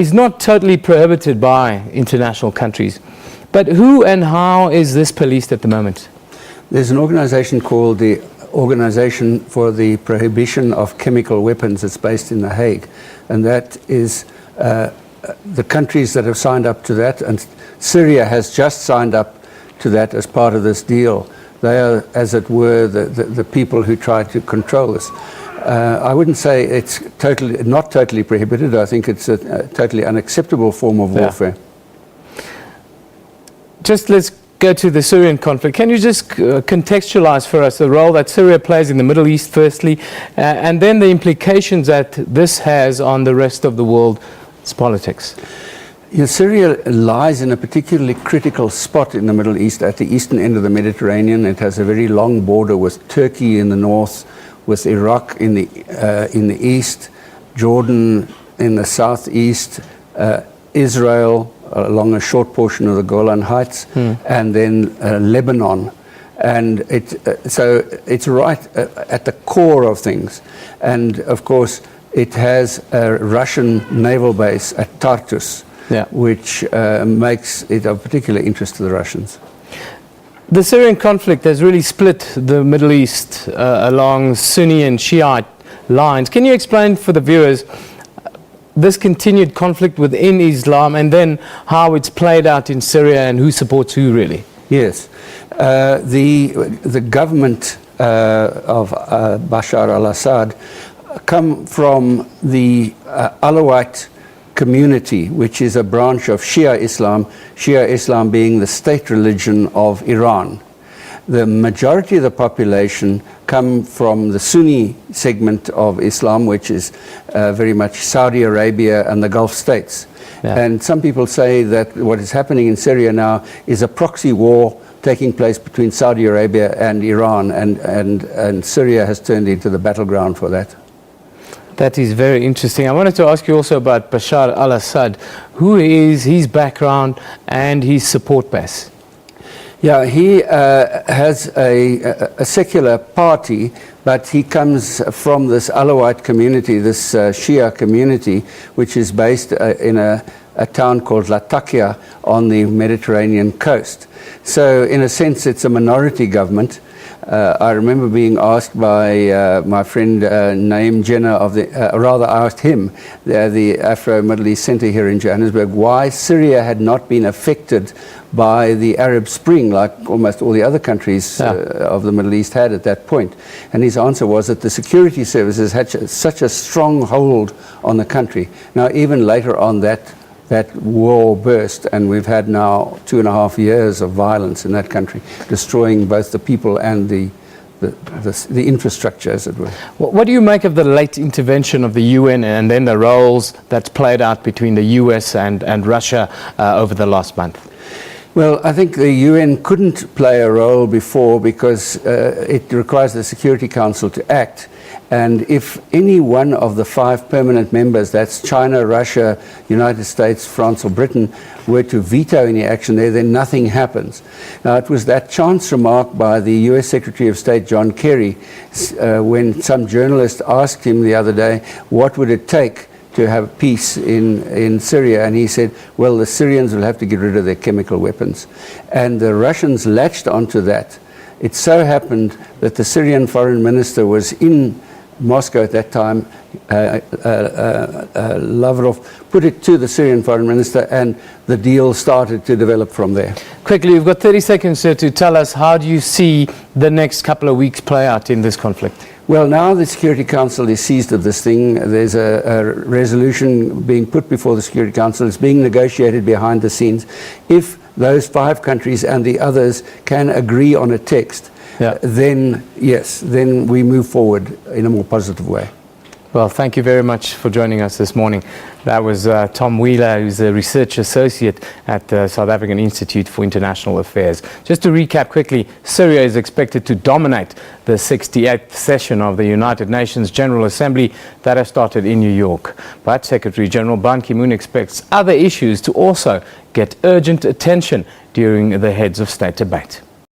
is not totally prohibited by international countries. But who and how is this policed at the moment? There's an organization called the Organization for the Prohibition of Chemical Weapons. It's based in The Hague, and that is the countries that have signed up to that, and Syria has just signed up to that as part of this deal. They are, as it were, the people who try to control this. I wouldn't say it's not totally prohibited. I think it's a totally unacceptable form of warfare. Just let's go to the Syrian conflict. Can you just contextualize for us the role that Syria plays in the Middle East, firstly, and then the implications that this has on the rest of the world's politics? Syria lies in a particularly critical spot in the Middle East at the eastern end of the Mediterranean. It has a very long border with Turkey in the north, with Iraq in the east, Jordan in the southeast, Israel along a short portion of the Golan Heights, and then Lebanon. And so it's right at the core of things. And of course, it has a Russian naval base at Tartus, which makes it of particular interest to the Russians. The Syrian conflict has really split the Middle East along Sunni and Shiite lines. Can you explain for the viewers this continued conflict within Islam, and then how it's played out in Syria and who supports who, really? Yes. The government of Bashar al-Assad come from the Alawite community, which is a branch of Shia Islam being the state religion of Iran. The majority of the population come from the Sunni segment of Islam, which is very much Saudi Arabia and the Gulf states. And some people say that what is happening in Syria now is a proxy war taking place between Saudi Arabia and Iran, and Syria has turned into the battleground for that. That is very interesting. I wanted to ask you also about Bashar al-Assad. Who is his background and his support base? Yeah, he has a secular party, but he comes from this Alawite community, this Shia community, which is based in a town called Latakia on the Mediterranean coast. So in a sense, it's a minority government. I remember being asked by my friend Naeem Jinnah rather I asked him, the Afro-Middle East Center here in Johannesburg, why Syria had not been affected by the Arab Spring like almost all the other countries of the Middle East had at that point. And his answer was that the security services had such a strong hold on the country. Now, even later on, that war burst, and we've had now 2.5 years of violence in that country, destroying both the people and the infrastructure, as it were. What do you make of the late intervention of the UN and then the roles that's played out between the US and Russia over the last month? Well, I think the UN couldn't play a role before because it requires the Security Council to act. And if any one of the 5 permanent members, that's China, Russia, United States, France or Britain, were to veto any action there, then nothing happens. Now, it was that chance remark by the US Secretary of State, John Kerry, when some journalist asked him the other day, what would it take to have peace in Syria? And he said, well, the Syrians will have to get rid of their chemical weapons. And the Russians latched onto that. It so happened that the Syrian foreign minister was in Moscow at that time. Lavrov put it to the Syrian foreign minister, and the deal started to develop from there. Quickly, we've got 30 seconds here to tell us, how do you see the next couple of weeks play out in this conflict? Well, now the Security Council is seized of this thing. There's a resolution being put before the Security Council. It's being negotiated behind the scenes. If those 5 countries and the others can agree on a text, then yes, then we move forward in a more positive way. Well, thank you very much for joining us this morning. That was Tom Wheeler, who's a research associate at the South African Institute for International Affairs. Just to recap quickly, Syria is expected to dominate the 68th session of the United Nations General Assembly that has started in New York. But Secretary General Ban Ki-moon expects other issues to also get urgent attention during the Heads of State debate.